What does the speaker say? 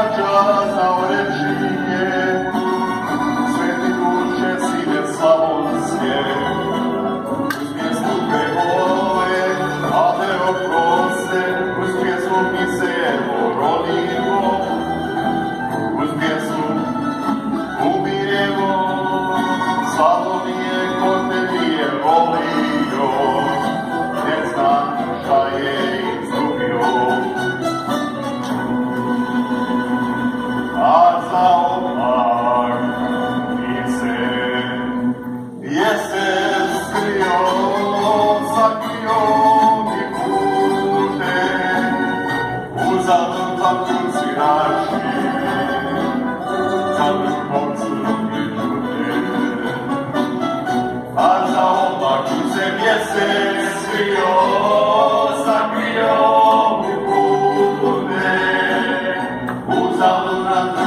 rađa zaorečije, sveti duše sine slavonske, uz mjestu pevole, ade oproste, uz pjesmu mi se evo rodimo, uz pjesmu umiremo, Slavonije ko tebi je volio, ne znam šta je izgubio. A za odmah mi se jesen skrio, sakrio mi pute, uzadom tam kuci naši, za vrhovcu mi ljute. A za odmah mi se jesen skrio, sakrio mi pute, uzadom nam